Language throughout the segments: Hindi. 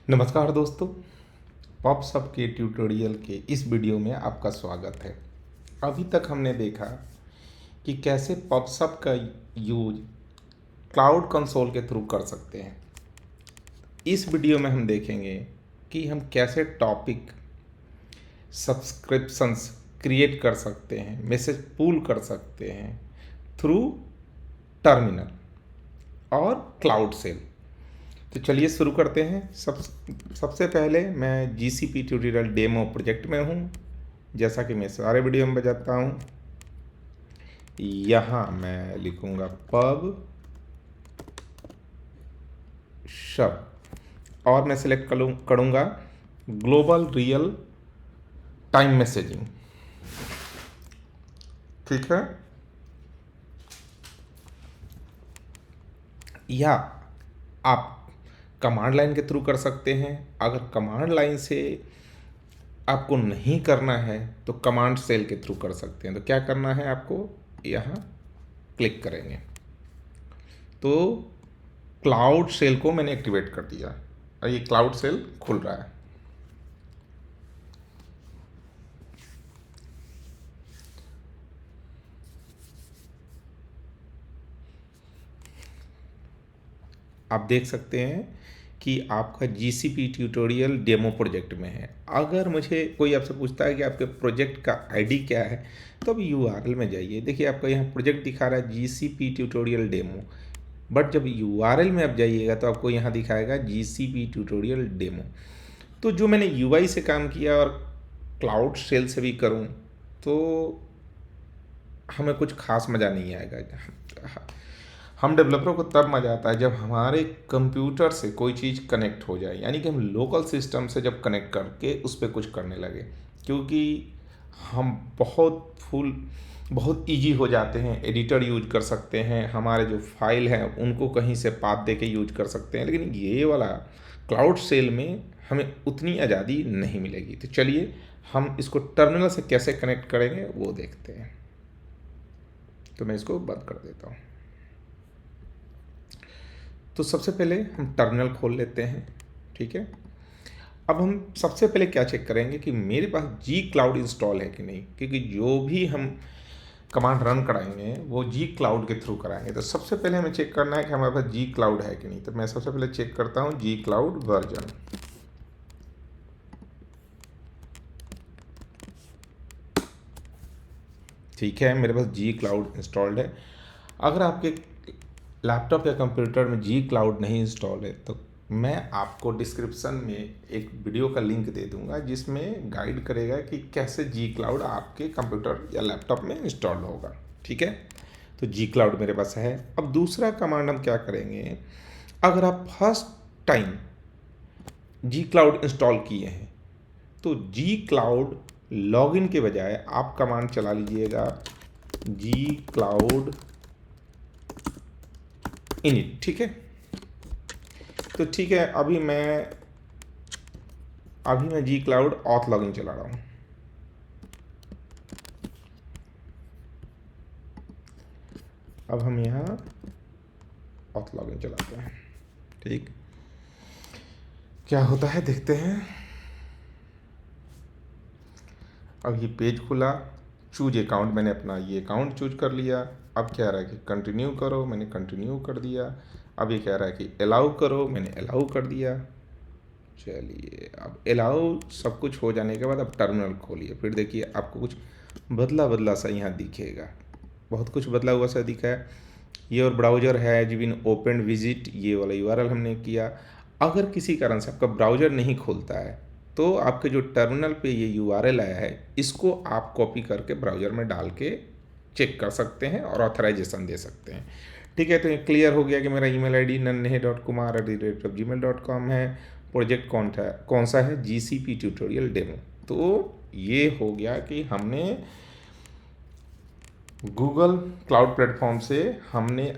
नमस्कार दोस्तों, पॉप्सअप के ट्यूटोरियल के इस वीडियो में आपका स्वागत है। अभी तक हमने देखा कि कैसे पॉप्सअप का यूज क्लाउड कंसोल के थ्रू कर सकते हैं। इस वीडियो में हम देखेंगे कि हम कैसे टॉपिक सब्सक्रिप्शंस क्रिएट कर सकते हैं, मैसेज पूल कर सकते हैं थ्रू टर्मिनल और क्लाउड सेल। तो चलिए शुरू करते हैं। सबसे पहले मैं GCP ट्यूटोरियल डेमो प्रोजेक्ट में हूँ, जैसा कि मैं सारे वीडियो में बताता हूँ। यहाँ मैं लिखूँगा पब शब और मैं सिलेक्ट करूँगा ग्लोबल रियल टाइम मैसेजिंग। ठीक है, या आप कमांड लाइन के थ्रू कर सकते हैं। अगर कमांड लाइन से आपको नहीं करना है तो कमांड सेल के थ्रू कर सकते हैं। तो क्या करना है, आपको यहाँ क्लिक करेंगे तो क्लाउड सेल को मैंने एक्टिवेट कर दिया और ये क्लाउड सेल खुल रहा है। आप देख सकते हैं कि आपका GCP ट्यूटोरियल डेमो प्रोजेक्ट में है। अगर मुझे कोई आपसे पूछता है कि आपके प्रोजेक्ट का आईडी क्या है, तो अब URL में जाइए। देखिए आपका यहाँ प्रोजेक्ट दिखा रहा है GCP ट्यूटोरियल डेमो, बट जब URL में आप जाइएगा तो आपको यहाँ दिखाएगा GCP ट्यूटोरियल डेमो। तो जो मैंने UI से काम किया और क्लाउड सेल से भी करूँ तो हमें कुछ खास मज़ा नहीं आएगा। हम डेवलपरों को तब मज़ा आता है जब हमारे कंप्यूटर से कोई चीज़ कनेक्ट हो जाए, यानी कि हम लोकल सिस्टम से जब कनेक्ट करके उस पर कुछ करने लगे, क्योंकि हम बहुत इजी हो जाते हैं। एडिटर यूज कर सकते हैं, हमारे जो फाइल हैं उनको कहीं से पाथ दे के यूज कर सकते हैं, लेकिन ये वाला क्लाउड सेल में हमें उतनी आज़ादी नहीं मिलेगी। तो चलिए हम इसको टर्मिनल से कैसे कनेक्ट करेंगे वो देखते हैं। तो मैं इसको बंद कर देता हूँ। तो सबसे पहले हम टर्मिनल खोल लेते हैं। ठीक है, अब हम सबसे पहले क्या चेक करेंगे कि मेरे पास G क्लाउड इंस्टॉल है कि नहीं, क्योंकि जो भी हम कमांड रन कराएंगे वो G क्लाउड के थ्रू कराएंगे। तो सबसे पहले हमें चेक करना है कि हमारे पास G क्लाउड है कि नहीं। तो मैं सबसे पहले चेक करता हूँ G क्लाउड वर्जन। ठीक है, मेरे पास G क्लाउड इंस्टॉल्ड है। अगर आपके लैपटॉप या कंप्यूटर में G क्लाउड नहीं इंस्टॉल है तो मैं आपको डिस्क्रिप्शन में एक वीडियो का लिंक दे दूंगा जिसमें गाइड करेगा कि कैसे G क्लाउड आपके कंप्यूटर या लैपटॉप में इंस्टॉल होगा। ठीक है, तो G क्लाउड मेरे पास है। अब दूसरा कमांड हम क्या करेंगे, अगर आप first time G cloud install किए हैं तो G क्लाउड लॉगिन के बजाय आप कमांड चला लीजिएगा G क्लाउड इनिट। ठीक है, तो ठीक है, अभी मैं G क्लाउड ऑथ लॉगिन चला रहा हूँ। अब हम यहाँ ऑथ लॉगिन चलाते हैं। ठीक, क्या होता है देखते हैं। अब ये पेज खुला, चूज अकाउंट, मैंने अपना ये अकाउंट चूज कर लिया। अब कह रहा है कि कंटिन्यू करो, मैंने कंटिन्यू कर दिया। अब ये कह रहा है कि अलाउ करो, मैंने अलाउ कर दिया। चलिए, अब अलाउ सब कुछ हो जाने के बाद अब टर्मिनल खोलिए। फिर देखिए आपको कुछ बदला सा यहाँ दिखेगा, बहुत कुछ बदला हुआ सा दिखा है। ये और browser has been open visit, ये वाला URL हमने किया। अगर किसी कारण से आपका ब्राउज़र नहीं खोलता है तो आपके जो टर्मिनल पे ये URL आया है इसको आप कॉपी करके ब्राउज़र में डाल के चेक कर सकते हैं और ऑथराइजेशन दे सकते हैं। ठीक है, तो ये क्लियर हो गया कि मेरा ईमेल ID nannehe.kumar@gmail.com है। प्रोजेक्ट कौन सा है, GCP ट्यूटोरियल डेमो। तो ये हो गया कि हमने गूगल क्लाउड प्लेटफॉर्म से हमने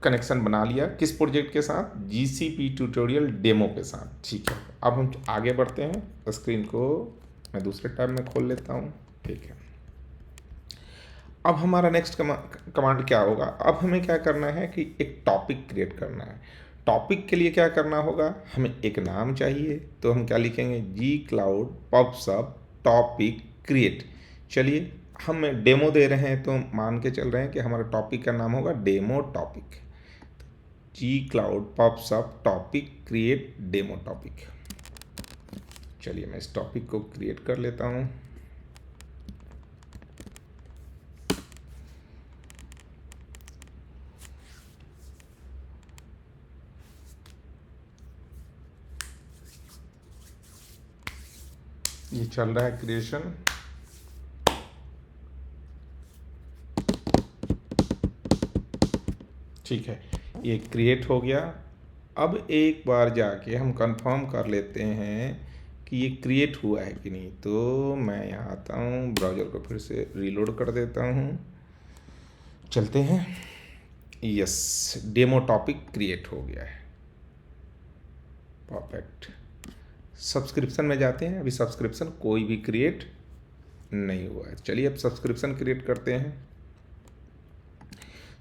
कनेक्शन बना लिया। किस प्रोजेक्ट के साथ, GCP ट्यूटोरियल डेमो के साथ। ठीक है, अब हम आगे बढ़ते हैं। स्क्रीन को मैं दूसरे टैब में खोल लेता हूँ। ठीक है, अब हमारा नेक्स्ट कमांड क्या होगा। अब हमें क्या करना है कि एक टॉपिक क्रिएट करना है। टॉपिक के लिए क्या करना होगा, हमें एक नाम चाहिए, तो हम क्या लिखेंगे, जी क्लाउड पब्सब टॉपिक क्रिएट। चलिए हम डेमो दे रहे हैं तो मान के चल रहे हैं कि हमारा टॉपिक का नाम होगा demo topic. G cloud pubsub topic create demo topic. चलिए मैं इस टॉपिक को क्रिएट कर लेता हूँ। ये चल रहा है क्रिएशन। ठीक है, ये क्रिएट हो गया। अब एक बार जाके हम कंफर्म कर लेते हैं कि ये क्रिएट हुआ है कि नहीं। तो मैं यहाँ आता हूँ, ब्राउज़र को फिर से रीलोड कर देता हूँ, चलते हैं। यस, डेमो टॉपिक क्रिएट हो गया है, परफेक्ट। सब्सक्रिप्शन में जाते हैं, अभी सब्सक्रिप्शन कोई भी क्रिएट नहीं हुआ है। चलिए अब सब्सक्रिप्शन क्रिएट करते हैं।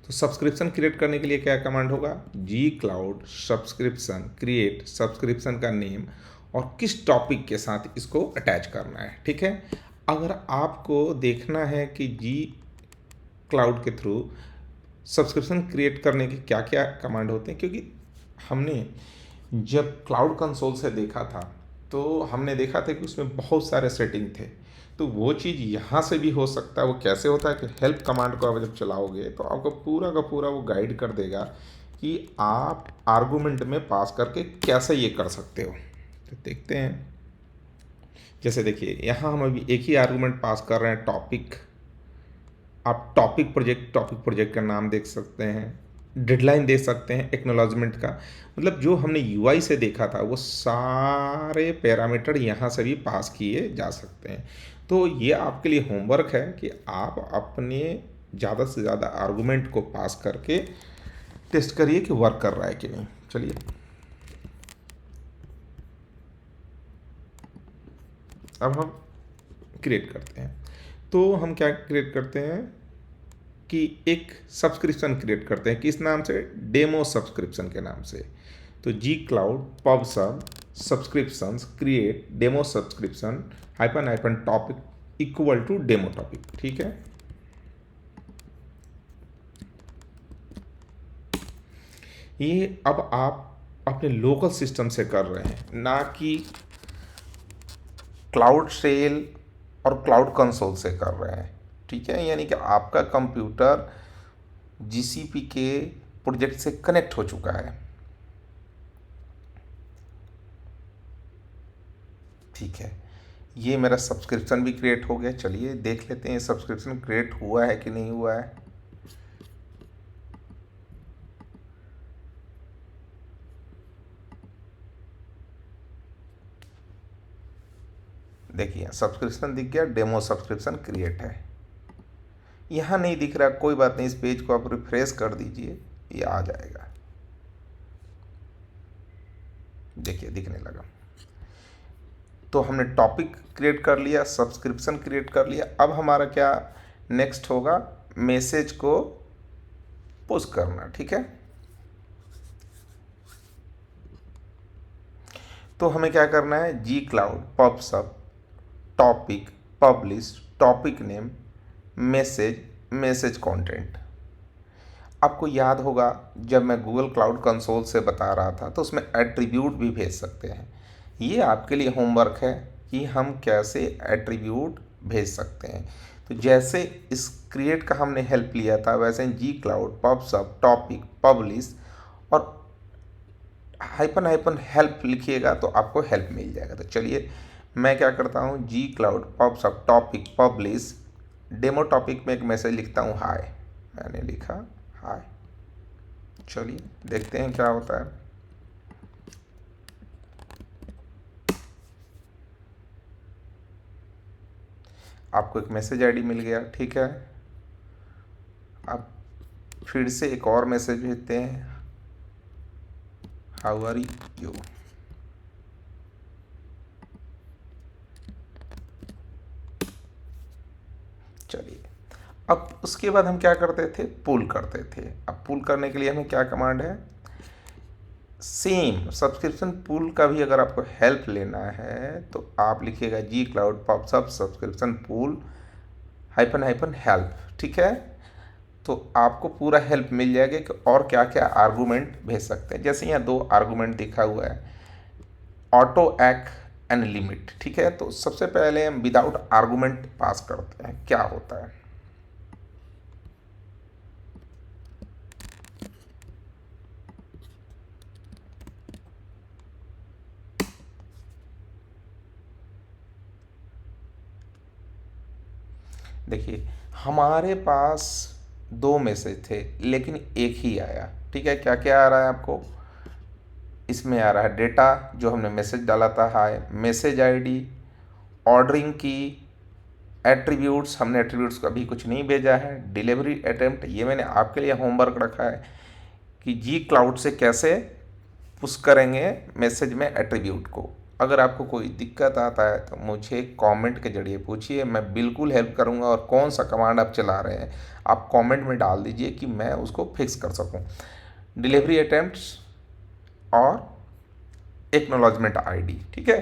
तो सब्सक्रिप्शन क्रिएट करने के लिए क्या कमांड होगा, जी क्लाउड सब्सक्रिप्शन क्रिएट सब्सक्रिप्शन का नेम और किस टॉपिक के साथ इसको अटैच करना है। ठीक है, अगर आपको देखना है कि जी क्लाउड के थ्रू सब्सक्रिप्शन क्रिएट करने के क्या क्या कमांड होते हैं, क्योंकि हमने जब क्लाउड कंसोल से देखा था तो हमने देखा था कि उसमें बहुत सारे सेटिंग थे। तो वो चीज़ यहाँ से भी हो सकता है। वो कैसे होता है कि हेल्प कमांड को आप जब चलाओगे तो आपको पूरा का पूरा वो गाइड कर देगा कि आप आर्गूमेंट में पास करके कैसे ये कर सकते हो। तो देखते हैं, जैसे देखिए यहाँ हम अभी एक ही आर्गूमेंट पास कर रहे हैं, टॉपिक। आप टॉपिक प्रोजेक्ट का नाम देख सकते हैं, डेडलाइन देख सकते हैं, एक्नॉलेजमेंट का, मतलब जो हमने यूआई से देखा था वो सारे पैरामीटर यहाँ से भी पास किए जा सकते हैं। तो ये आपके लिए होमवर्क है कि आप अपने ज़्यादा से ज़्यादा आर्गूमेंट को पास करके टेस्ट करिए कि वर्क कर रहा है कि नहीं। चलिए अब हम क्रिएट करते हैं। तो हम क्या क्रिएट करते हैं कि एक सब्सक्रिप्शन क्रिएट करते हैं, किस नाम से, डेमो सब्सक्रिप्शन के नाम से। तो G cloud pubsub subscriptions create demo subscription hyphen topic equal to demo topic. ठीक है, ये अब आप अपने लोकल सिस्टम से कर रहे हैं, ना कि क्लाउड सेल और क्लाउड कंसोल से कर रहे हैं। ठीक है, यानी कि आपका कंप्यूटर जीसीपी के प्रोजेक्ट से कनेक्ट हो चुका है। ठीक है, ये मेरा सब्सक्रिप्शन भी क्रिएट हो गया। चलिए देख लेते हैं सब्सक्रिप्शन क्रिएट हुआ है कि नहीं हुआ है। देखिए सब्सक्रिप्शन दिख गया, डेमो सब्सक्रिप्शन क्रिएट है। यहाँ नहीं दिख रहा, कोई बात नहीं, इस पेज को आप रिफ्रेश कर दीजिए, ये आ जाएगा। देखिए दिखने लगा। तो हमने टॉपिक क्रिएट कर लिया, सब्सक्रिप्शन क्रिएट कर लिया। अब हमारा क्या नेक्स्ट होगा, मैसेज को पुश करना। ठीक है, तो हमें क्या करना है, G cloud pubsub topic publish topic name message content. आपको याद होगा जब मैं गूगल क्लाउड कंसोल से बता रहा था तो उसमें एट्रीब्यूट भी भेज सकते हैं। ये आपके लिए होमवर्क है कि हम कैसे एट्रीब्यूट भेज सकते हैं। तो जैसे इस क्रिएट का हमने हेल्प लिया था, वैसे जी क्लाउड पब्सब टॉपिक पब्लिश और हाइपन हेल्प लिखिएगा तो आपको हेल्प मिल जाएगा। तो चलिए मैं क्या करता हूँ, G cloud pubsub topic publish demo topic में एक मैसेज लिखता हूँ, हाय। मैंने लिखा हाय। चलिए देखते हैं क्या होता है। आपको एक मैसेज आईडी मिल गया। ठीक है, अब फिर से एक और मैसेज भेजते हैं, हाउ आर यू। चलिए अब उसके बाद हम क्या करते थे, पुल करते थे। अब पुल करने के लिए हमें क्या कमांड है, सेम सब्सक्रिप्शन पूल का भी अगर आपको हेल्प लेना है तो आप लिखिएगा G cloud pubsub subscription pull hyphen hyphen help, ठीक है। तो आपको पूरा हेल्प मिल जाएगा कि और क्या क्या आर्गूमेंट भेज सकते हैं। जैसे यहाँ 2 आर्गूमेंट दिखा हुआ है, ऑटो एक्ट एंड लिमिट, ठीक है। तो सबसे पहले हम विदाउट आर्गूमेंट पास करते हैं, क्या होता है। देखिए हमारे पास 2 मैसेज थे लेकिन एक ही आया, ठीक है। क्या क्या आ रहा है आपको, इसमें आ रहा है डेटा जो हमने मैसेज डाला था, हाय, मैसेज आईडी, ऑर्डरिंग की, एट्रीब्यूट्स, हमने एट्रीब्यूट्स का भी कुछ नहीं भेजा है, डिलीवरी अटेम्प्ट, ये मैंने आपके लिए होमवर्क रखा है कि जी क्लाउड से कैसे पुश करेंगे मैसेज में एट्रीब्यूट को। अगर आपको कोई दिक्कत आता है तो मुझे कमेंट के जरिए पूछिए, मैं बिल्कुल हेल्प करूंगा। और कौन सा कमांड आप चला रहे हैं आप कमेंट में डाल दीजिए कि मैं उसको फिक्स कर सकूं। डिलीवरी अटेम्प्ट्स और एक्नॉलेजमेंट आईडी, ठीक है।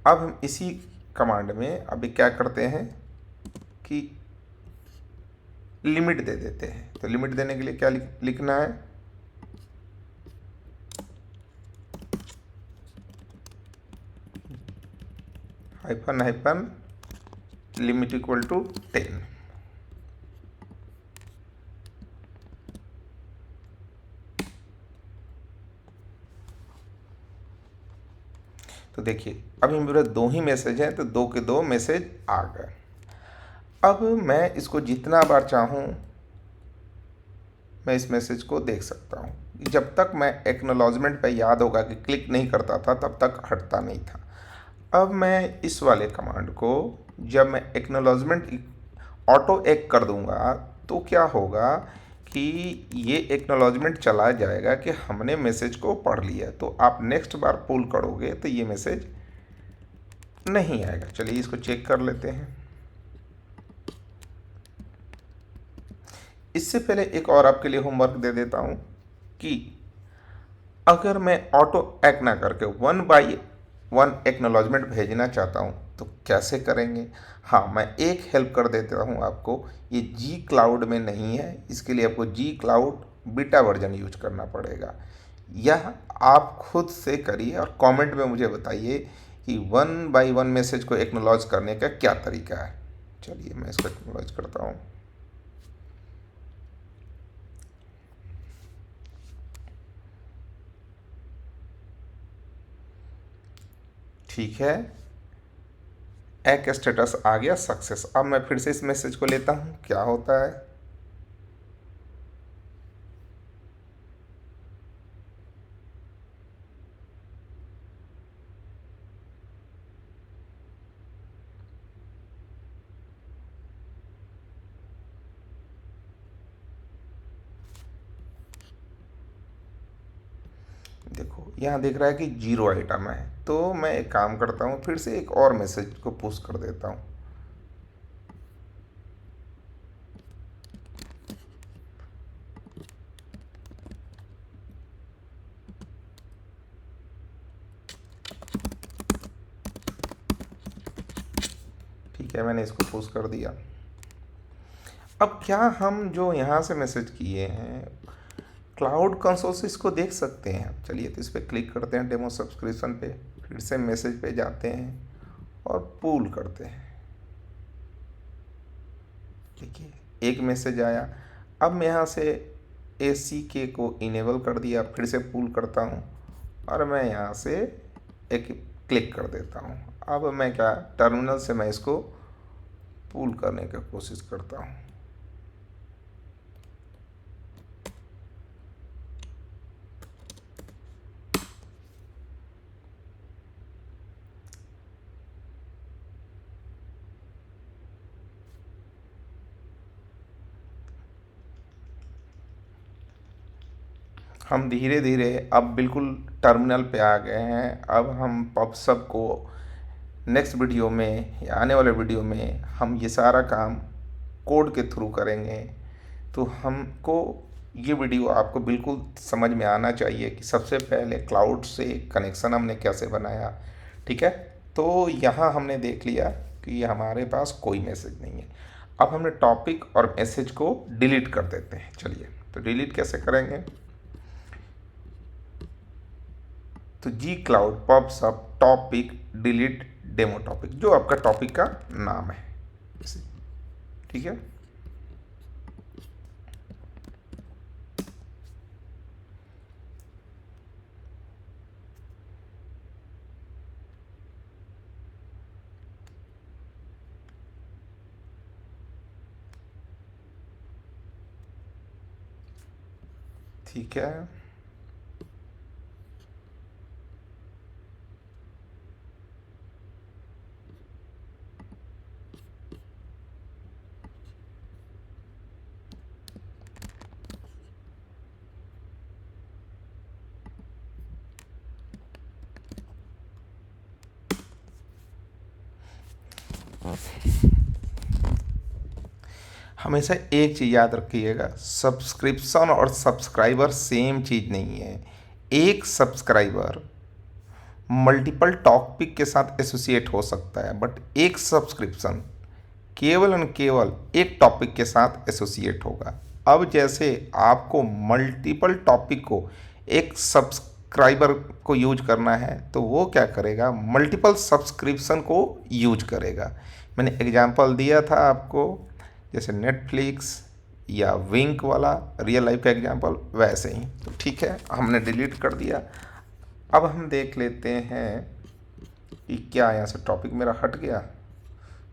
अब हम इसी कमांड में अभी क्या करते हैं कि लिमिट दे देते हैं। तो लिमिट देने के लिए क्या लिखना है, hyphen hyphen limit equal to 10। तो देखिए अभी मेरे 2 ही मैसेज हैं तो 2 के 2 मैसेज आ गए। अब मैं इसको जितना बार चाहूँ मैं इस मैसेज को देख सकता हूँ। जब तक मैं एक्नॉलेजमेंट पे याद होगा कि क्लिक नहीं करता था तब तक हटता नहीं था। अब मैं इस वाले कमांड को जब मैं एक्नॉलेजमेंट ऑटो एक कर दूंगा तो क्या होगा कि ये एक्नॉलेजमेंट चला जाएगा कि हमने मैसेज को पढ़ लिया। तो आप नेक्स्ट बार पुल करोगे तो ये मैसेज नहीं आएगा। चलिए इसको चेक कर लेते हैं। इससे पहले एक और आपके लिए होमवर्क दे देता हूं कि अगर मैं ऑटो एक्ट ना करके 1 बाई 1 एक्नॉलेजमेंट भेजना चाहता हूं तो कैसे करेंगे। हाँ, मैं एक हेल्प कर देता हूं आपको, ये जी क्लाउड में नहीं है, इसके लिए आपको जी क्लाउड बीटा वर्जन यूज करना पड़ेगा। यह आप खुद से करिए और कमेंट में मुझे बताइए कि 1 बाई 1 मैसेज को एक्नॉलेज करने का क्या तरीका है। चलिए मैं इसको एक्नॉलेज करता हूँ। ठीक है, एक स्टेटस आ गया सक्सेस। अब मैं फिर से इस मैसेज को लेता हूं, क्या होता है। देखो यहाँ दिख रहा है कि 0 आइटम है। तो मैं एक काम करता हूँ, फिर से एक और मैसेज को पुश कर देता हूँ। ठीक है, मैंने इसको पुश कर दिया। अब क्या हम जो यहाँ से मैसेज किए हैं क्लाउड कंसोल से इसको देख सकते हैं। चलिए तो इस पर क्लिक करते हैं, डेमो सब्सक्रिप्शन पे, फिर से मैसेज पे जाते हैं और पूल करते हैं। देखिए एक मैसेज आया। अब मैं यहाँ से ACK को इनेबल कर दिया, फिर से पूल करता हूँ और मैं यहाँ से एक क्लिक कर देता हूँ। अब मैं क्या टर्मिनल से मैं इसको पूल करने की कोशिश करता हूँ। हम धीरे धीरे अब बिल्कुल टर्मिनल पे आ गए हैं। अब हम पबसब को नेक्स्ट वीडियो में या आने वाले वीडियो में हम ये सारा काम कोड के थ्रू करेंगे। तो हमको ये वीडियो आपको बिल्कुल समझ में आना चाहिए कि सबसे पहले क्लाउड से कनेक्शन हमने कैसे बनाया, ठीक है। तो यहाँ हमने देख लिया कि हमारे पास कोई मैसेज नहीं है। अब हमने टॉपिक और मैसेज को डिलीट कर देते हैं। चलिए, तो डिलीट कैसे करेंगे? तो G cloud pubsub topic delete demo topic, जो आपका टॉपिक का नाम है, ठीक है। ठीक है, हमेशा एक चीज़ याद रखिएगा, सब्सक्रिप्शन और सब्सक्राइबर सेम चीज़ नहीं है। एक सब्सक्राइबर मल्टीपल टॉपिक के साथ एसोसिएट हो सकता है, बट एक सब्सक्रिप्शन केवल और केवल एक टॉपिक के साथ एसोसिएट होगा। अब जैसे आपको मल्टीपल टॉपिक को एक सब्सक्राइबर को यूज करना है, तो वो क्या करेगा? मल्टीपल सब्सक्रिप्शन को यूज करेगा। मैंने एग्जांपल दिया था आपको, जैसे नेटफ्लिक्स या विंक वाला रियल लाइफ का एग्जांपल, वैसे ही। तो ठीक है, हमने डिलीट कर दिया। अब हम देख लेते हैं कि क्या यहाँ से टॉपिक मेरा हट गया।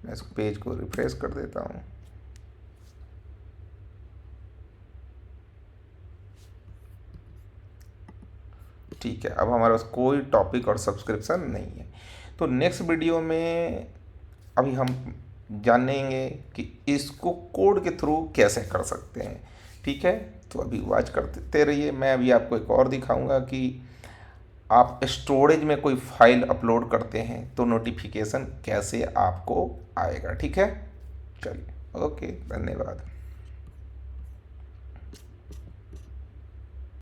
मैं इस पेज को रिफ्रेश कर देता हूँ। ठीक है, अब हमारे पास कोई टॉपिक और सब्सक्रिप्शन नहीं है। तो नेक्स्ट वीडियो में अभी हम जानेंगे कि इसको कोड के थ्रू कैसे कर सकते हैं, ठीक है। तो अभी वॉच करते रहिए। मैं अभी आपको एक और दिखाऊंगा कि आप स्टोरेज में कोई फाइल अपलोड करते हैं तो नोटिफिकेशन कैसे आपको आएगा, ठीक है। चलिए, ओके, धन्यवाद।